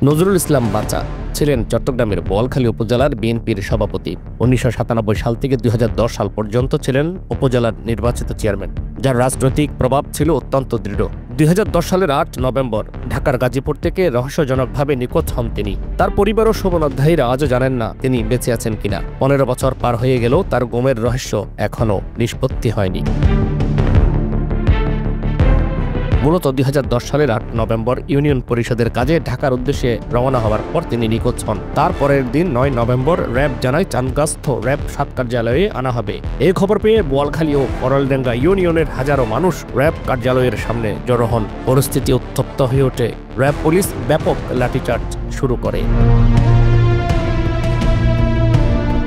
নজরুল ইসলাম বাচা ছিলেন চট্টগ্রামের বোয়ালখালী উপজেলার বিএনপির সভাপতি। ১৯৯৭ সাল থেকে ২০১০ সাল পর্যন্ত ছিলেন উপজেলার নির্বাচিত চেয়ারম্যান, যার রাজনৈতিক প্রভাব ছিল অত্যন্ত দৃঢ়। ২০১০ সালের ৮ নভেম্বর ঢাকার গাজীপুর থেকে রহস্যজনকভাবে নিখোঁজ হন তিনি। তার পরিবার ও শুভনোদ্ধায়ীরা আজও জানেন না তিনি বেঁচে আছেন কিনা। ১৫ বছর পার হয়ে গেলেও তার গুমের রহস্য এখনও নিষ্পত্তি হয়নি। মূলত ২০১০ সালের ৮ নভেম্বর ইউনিয়ন পরিষদের কাজে ঢাকার উদ্দেশ্যে রওনা হওয়ার পর তিনি নিখোঁজ হন। তার পরের দিন ৯ নভেম্বর র্যাব জানায় চান্দগাঁস্থ র্যাব ৭ কার্যালয়ে আনা হবে। এই খবর পেয়ে বোয়ালখালী ও করলডাঙ্গা ইউনিয়নের হাজারো মানুষ র্যাব কার্যালয়ের সামনে জড়ো হন। পরিস্থিতি উত্তপ্ত হয়ে ওঠে। র্যাব পুলিশ ব্যাপক লাঠিচার্জ শুরু করে।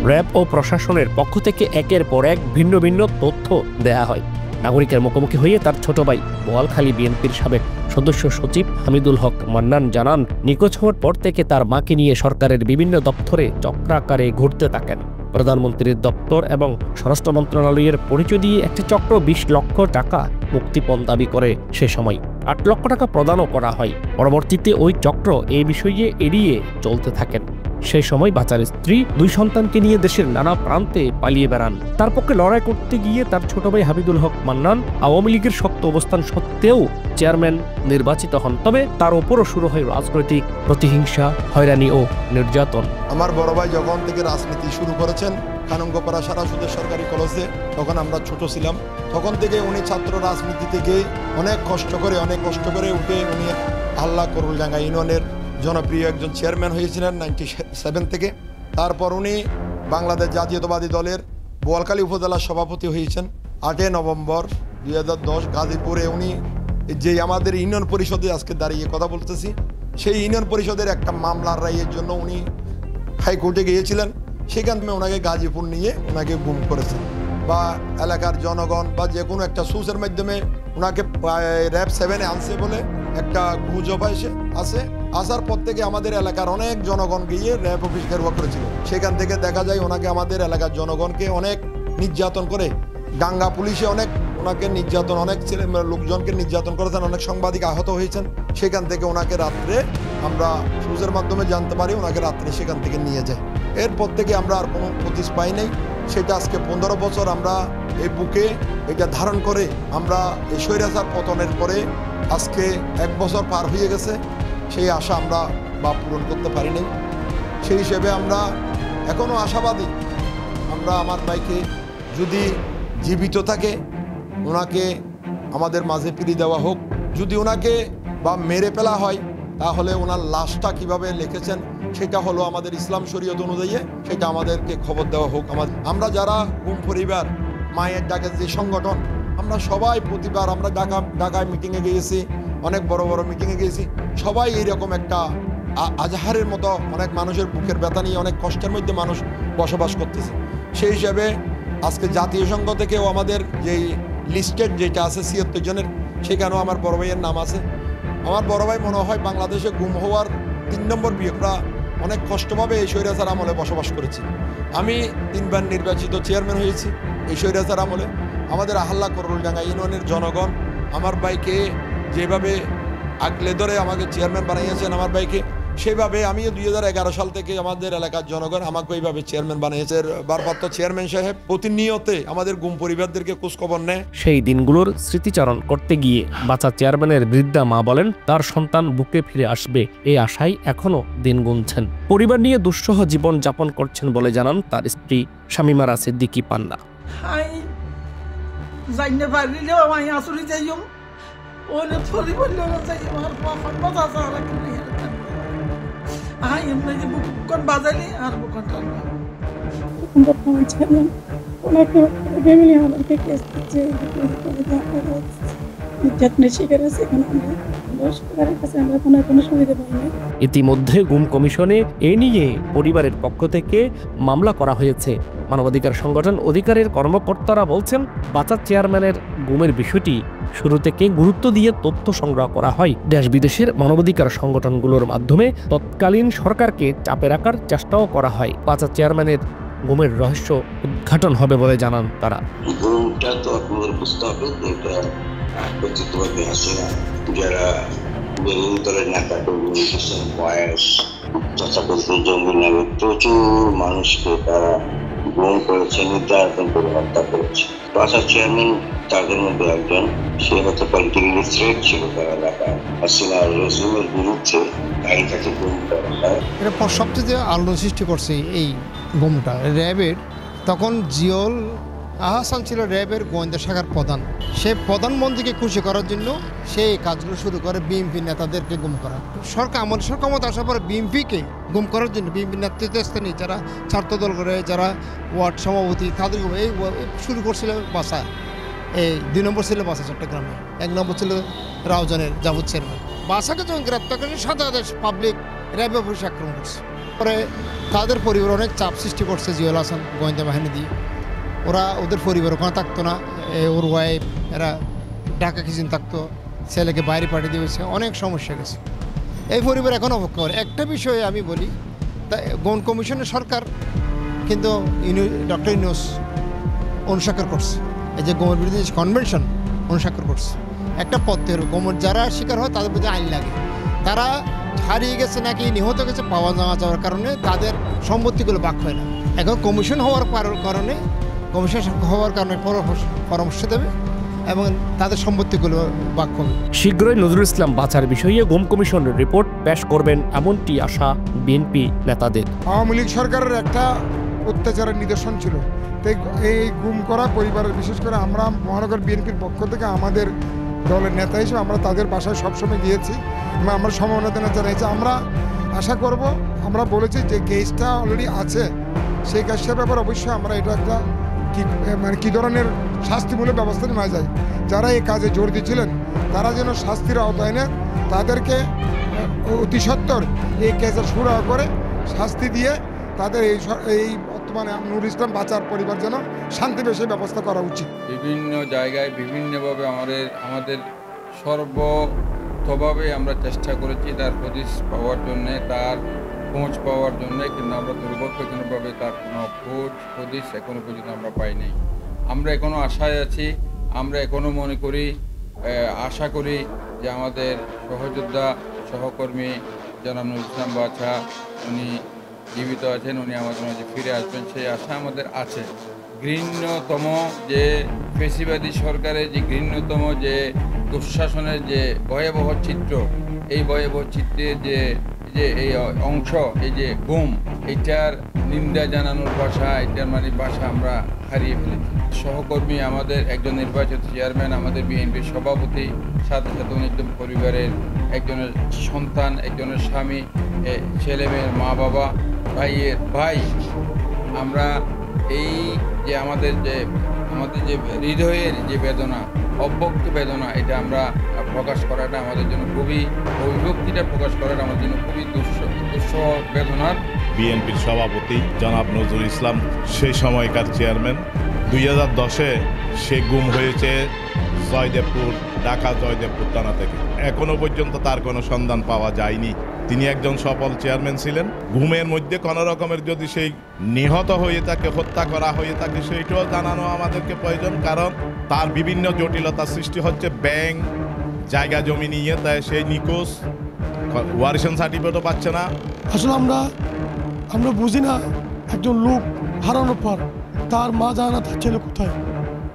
র্যাব ও প্রশাসনের পক্ষ থেকে একের পর এক ভিন্ন ভিন্ন তথ্য দেয়া হয়। নাগরিকের মুখোমুখি হয়ে তার ছোট ভাই বোয়ালখালী বিএনপির সাবেক সদস্য সচিব হামিদুল হক মান্নান জানান, নিখোঁজ হওয়ার পর থেকে তার মাকে নিয়ে সরকারের বিভিন্ন দপ্তরে চক্রাকারে ঘুরতে থাকেন। প্রধানমন্ত্রীর দপ্তর এবং স্বরাষ্ট্র মন্ত্রণালয়ের পরিচয় দিয়ে একটি চক্র ২০ লক্ষ টাকা মুক্তিপণ দাবি করে। সে সময় ৮ লক্ষ টাকা প্রদানও করা হয়। পরবর্তীতে ওই চক্র এই বিষয়ে এড়িয়ে চলতে থাকেন। সেই সময় বাচার স্ত্রী ২ সন্তানকে নিয়ে দেশের নানা প্রান্তে পালিয়ে বেড়ান। তার পক্ষে লড়াই করতে গিয়ে তার ছোট ভাই হামিদুল হক মান্নান আওয়ামী লীগের শক্ত অবস্থান সত্ত্বেও চেয়ারম্যান নির্বাচিত হন। তবে তার ওপরও শুরু হয় রাজনৈতিক প্রতিহিংসা, হয়রানি ও নির্যাতন। আমার বড় ভাই যখন থেকে রাজনীতি শুরু করেছেন খানঙ্গপাড়া সারাসুদের সরকারি কলেজে, তখন আমরা ছোট ছিলাম। তখন থেকে উনি ছাত্র রাজনীতি থেকে অনেক কষ্ট করে উঠে উনি আল্লাহ করুলডাঙ্গা ইউনিয়নের জনপ্রিয় একজন চেয়ারম্যান হয়েছিলেন 97 থেকে। তারপর উনি বাংলাদেশ জাতীয়তাবাদী দলের বোয়ালখালী উপজেলার সভাপতি হয়েছেন ৮ নভেম্বর ২০১০ গাজীপুরে। উনি যে আমাদের ইউনিয়ন পরিষদে আজকে দাঁড়িয়ে কথা বলতেছি, সেই ইউনিয়ন পরিষদের একটা মামলার রায়ের জন্য উনি হাইকোর্টে গিয়েছিলেন। সেখান থেকে ওনাকে গাজীপুর নিয়ে ওনাকে গুম করেছেন, বা এলাকার জনগণ বা যে কোনো একটা সোর্সের মাধ্যমে ওনাকে র্যাব 7-এ আনছে বলে একটা গুজব আছে। আসার পর থেকে আমাদের এলাকার অনেক জনগণ গিয়ে র্যাব অফিস ঘেরুয়া করেছিল। সেখান থেকে দেখা যায় ওনাকে আমাদের এলাকার জনগণকে অনেক নির্যাতন করে। ডাঙ্গা পুলিশে ওনাকে নির্যাতন, অনেক লোকজনকে নির্যাতন করেছেন, অনেক সাংবাদিক আহত হয়েছেন। সেখান থেকে ওনাকে রাত্রে আমরা সুজের মাধ্যমে জানতে পারি ওনাকে রাত্রে সেখান থেকে নিয়ে যায়। এরপর থেকে আমরা আর কোনো প্রতিশ পাই নাই। সেটা আজকে 15 বছর আমরা এই বুকে এটা ধারণ করে আমরা এই স্বৈরাচার পতনের পরে আজকে 1 বছর পার হয়ে গেছে। সেই আশা আমরা পূরণ করতে পারি নাই। সেই হিসেবে আমরা এখনও আশাবাদী। আমরা আমার ভাইকে যদি জীবিত থাকে ওনাকে আমাদের মাঝে ফিরিয়ে দেওয়া হোক। যদি ওনাকে মেরে ফেলা হয় তাহলে ওনার লাশটা কিভাবে লিখেছেন সেটা হলো আমাদের ইসলাম শরীয়ত অনুযায়ী সেটা আমাদেরকে খবর দেওয়া হোক। আমরা যারা গুম পরিবার মায়ের ডাকে যে সংগঠন, আমরা সবাই প্রতিবার আমরা ঢাকায় মিটিংয়ে গিয়েছি, অনেক বড় বড় মিটিংয়ে গিয়েছি। সবাই এইরকম একটা আজহারের মতো অনেক মানুষের বুকের ব্যথা নিয়ে অনেক কষ্টের মধ্যে মানুষ বসবাস করতেছে। সেই হিসাবে আজকে জাতীয় সংঘ থেকেও আমাদের যেই লিস্টেড যেটা আছে ৭৬ জনের, সেখানেও আমার বড় ভাইয়ের নাম আছে। আমার বড় ভাই মনে হয় বাংলাদেশে গুম হওয়ার ৩ নম্বর বিয়োগরা অনেক কষ্টভাবে এই স্বৈরাচার আমলে বসবাস করেছি। আমি 3 বার নির্বাচিত চেয়ারম্যান হয়েছি এই স্বৈরাচার আমলে। আমাদের আহ্লা করুলডাঙ্গা ইউনিয়নের জনগণ আমার ভাইকে যেভাবে আগলে ধরে আমাকে চেয়ারম্যান বানিয়েছেন, আমার ভাইকে সেইভাবে আমিও 2011 সাল থেকে আমাদের এলাকার জনগণ আমাকে এইভাবে চেয়ারম্যান বানিয়েছে। ভারপ্রাপ্ত চেয়ারম্যান সাহেব প্রতিনিয়তে আমাদের গুম পরিবারদেরকে খোঁজখবর নেয়। সেই দিনগুলোর স্মৃতিচারণ করতে গিয়ে বাচা চেয়ারম্যানের বৃদ্ধা মা বলেন, তার সন্তান বুকে ফিরে আসবে এই আশায় এখনো দিন গুনছেন। পরিবার নিয়ে দুঃসহ জীবন যাপন করছেন বলে জানান তার স্ত্রী শামিমারা সিদ্দিকী পান্না। ইতিমধ্যে গুম কমিশনে এ নিয়ে পরিবারের পক্ষ থেকে মামলা করা হয়েছে। মানবাধিকার সংগঠন অধিকারের কর্মকর্তারা বলছেন, বাচা চেয়ারম্যানের গুমের বিষয়টি শুরু থেকে গুরুত্ব দিয়ে তথ্য সংগ্রহ করা হয়। দেশ বিদেশের মানবাধিকার সংগঠনগুলোর মাধ্যমে তৎকালীন সরকারকে চাপে রাখার চেষ্টাও করা হয়। বাচা চেয়ারম্যানের গুমের রহস্য উদ্ঘাটন হবে বলে জানান তারা। যারা বিরোধী দলের নেতা কর্মী বয়স তথাকথিত জঙ্গি নামে প্রচুর মানুষকে তারা গুম করেছে, নির্যাতন করে হত্যা করেছে। বাসার চেয়ারম্যান তাদের মধ্যে একজন, সে হয়তো পলিটিক্যালি থ্রেট ছিল তার এলাকায়। হাসিনার রেজিমের বিরুদ্ধে তাই তাকে গুম করা হয়। এটা সবচেয়ে আলোড়ন সৃষ্টি করছে এই গুমটা র্যাবের। তখন জিয়ল আহসান ছিল র্যাবের গোয়েন্দা শাখার প্রধান। সে প্রধানমন্ত্রীকে খুশি করার জন্য সেই কাজগুলো শুরু করে বিএনপি নেতাদেরকে গুম করা। সরকার ক্ষমতা আসার পরে বিএনপিকে গুম করার জন্য বিএনপি নেতৃত্বস্থানীয় যারা ছাত্রদল করে, যারা ওয়ার্ড সভাপতি, তাদের এই শুরু করছিল বাসা। এই 2 নম্বর ছিল বাসা চট্টগ্রামে, 1 নম্বর ছিল রাউজানের জাভুদ চেয়ারম্যান। বাসাকে যখন গ্রেপ্তার করে সাদা পাবলিক র্যাব অফিসে আক্রমণ করছে। পরে তাদের পরিবার অনেক চাপ সৃষ্টি করছে জিয়াউল হাসান গোয়েন্দা বাহিনী দিয়ে। ওদের পরিবার ওখানে থাকতো না, ওর ওয়াইফ এরা ঢাকা কিছুদিন থাকতো, ছেলেকে বাইরে পাঠিয়ে দিয়েছে, অনেক সমস্যা গেছে। এই পরিবার এখন অপেক্ষা করে। একটা বিষয়ে আমি বলি, গণ কমিশনের সরকার কিন্তু ডক্টর ইউনূস অনুস্বাক্ষর করছে, এই যে গোমের বিরুদ্ধে কনভেনশন অনুস্বাক্ষর করছে। একটা পথের গোমের যারা শিকার হয় তাদের প্রতি আইন লাগে। তারা হারিয়ে গেছে নাকি নিহত গেছে পাওয়া যাওয়ার কারণে তাদের সম্পত্তিগুলো ভাগ হয় না। এখন কমিশন হওয়ার কারণে পরামর্শ দেবে এবং তাদের সম্পত্তিগুলো ভাগ করবে। শীঘ্রই নজরুল ইসলাম বাছার বিষয়ে গুম কমিশনের রিপোর্ট পেশ করবেন এমনটি আশা বিএনপি নেতাদের। আওয়ামী লীগ সরকারের একটা অত্যাচারের নিদর্শন ছিল। তাই এই গুম করা পরিবারের, বিশেষ করে আমরা মহানগর বিএনপির পক্ষ থেকে আমাদের দলের নেতা হিসেবে আমরা তাদের বাসায় সবসময় গিয়েছি এবং আমরা সমবেদনা জানাইছি। আমরা আশা করব, আমরা বলেছি যে কেসটা অলরেডি আছে, সেই কেসটার ব্যাপারে অবশ্যই আমরা এটা একটা কী ধরনের শাস্তিমূলক ব্যবস্থা নেওয়া যায়। যারা এই কাজে জোর দিয়েছিলেন তারা যেন শাস্তির আওতায় নেন, তাদেরকে অতি সত্বর এই কেসের সুরাহা করে শাস্তি দিয়ে তাদের এই বর্তমানে নুরুল ইসলাম বাঁচার পরিবার যেন শান্তি বেশি ব্যবস্থা করা উচিত। বিভিন্ন জায়গায় বিভিন্নভাবে আমাদের সর্বতভাবে আমরা চেষ্টা করেছি তার হদিস পাওয়ার জন্যে, তার খোঁজ পাওয়ার জন্য, কিন্তু আমরা দুর্ভাগ্যজনকভাবে তার কোনো খোঁজ হদিস এখনো পর্যন্ত আমরা পাই নাই। আমরা এখনো আশায় আছি, আমরা এখনো মনে করি, আশা করি যে আমাদের সহযোদ্ধা সহকর্মী জনাব নুরুল ইসলাম বাছা উনি জীবিত আছেন, উনি আমাদের মাঝে ফিরে আসবেন, সেই আশা আমাদের আছে। ঘৃণ্যতম যে ফেসিবাদী সরকারের যে ঘৃণ্যতম যে দুঃশাসনের যে ভয়াবহ চিত্র, এই ভয়াবহ চিত্রের যে এই অংশ, এই যে গুম, এইটার নিন্দা জানানোর ভাষা, এটার ভাষা আমরা হারিয়ে ফেলেছি। সহকর্মী আমাদের একজন নির্বাচিত চেয়ারম্যান, আমাদের বিএনপির সভাপতি, সাথে সাথে উনি একজন পরিবারের একজনের সন্তান, একজনের স্বামী, ছেলেমেয়ের মা বাবা, ভাইয়ের ভাই। আমরা এই যে আমাদের যে হৃদয়ের যে বেদনা, অব্যক্ত বেদনা, এটা আমরা প্রকাশ করাটা আমাদের জন্য খুবই, অভিব্যক্তিটা প্রকাশ করাটা আমাদের জন্য খুবই দুঃসহ বেদনার। বিএনপির সভাপতি জনাব নজরুল ইসলাম সেই সময়কার চেয়ারম্যান, 2010-এ সে গুম হয়েছে জয়দেবপুর, ঢাকা জয়দেবপুর থানা থেকে। এখনো পর্যন্ত তার কোনো সন্ধান পাওয়া যায়নি। তিনি একজন সফল চেয়ারম্যান ছিলেন। ঘুমের মধ্যে কোনো রকমের যদি সেই নিহত হয়ে থাকে, হত্যা করা হয়ে থাকে, সেইটাও জানানো আমাদেরকে প্রয়োজন। কারণ তার বিভিন্ন জটিলতা সৃষ্টি হচ্ছে, ব্যাংক জায়গা জমি নিয়ে, তাই সেই নিখোঁজ, ওয়ারিশন সার্টিফিকেটও পাচ্ছে না। আসলে আমরা বুঝি না, একজন লোক হারানোর পর তার মা জানে না তার ছেলে কোথায়,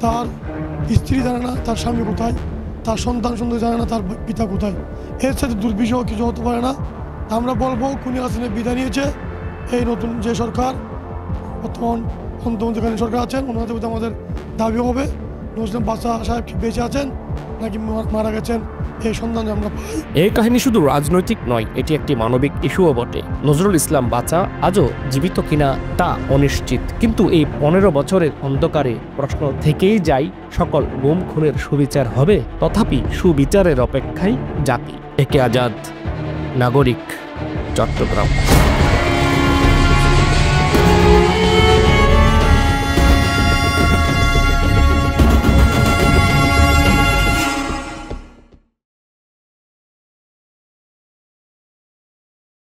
তার স্ত্রী জানে না তার স্বামী কোথায়, তার সন্তান জানে না তার পিতা কোথায়। এর সাথে দুর্বিষহ কিছু হতে পারে না। আমরা বলবো, খুনি হাসিনের বিদায় নিয়েছে এই নতুন যে সরকার, বর্তমান অন্তর্বর্তীকালীন সরকার আছেন, ওনাদের প্রতি আমাদের দাবি হবে নজরুল ইসলাম বাছা সাহেব কি বেঁচে আছেন নাকি মারা গেছেন, এই সন্ধান আমরা পাই। এই কাহিনী শুধু রাজনৈতিক নয়, এটি একটি মানবিক ইস্যুও বটে। নজরুল ইসলাম বাছা আজও জীবিত কিনা তা অনিশ্চিত, কিন্তু এই 15 বছরের অন্ধকারে প্রশ্ন থেকেই যায়, সকল গুম খুনের সুবিচার হবে? তথাপি সুবিচারের অপেক্ষায় জাতি। একে আজাদ, নাগরিক, চট্টগ্রাম।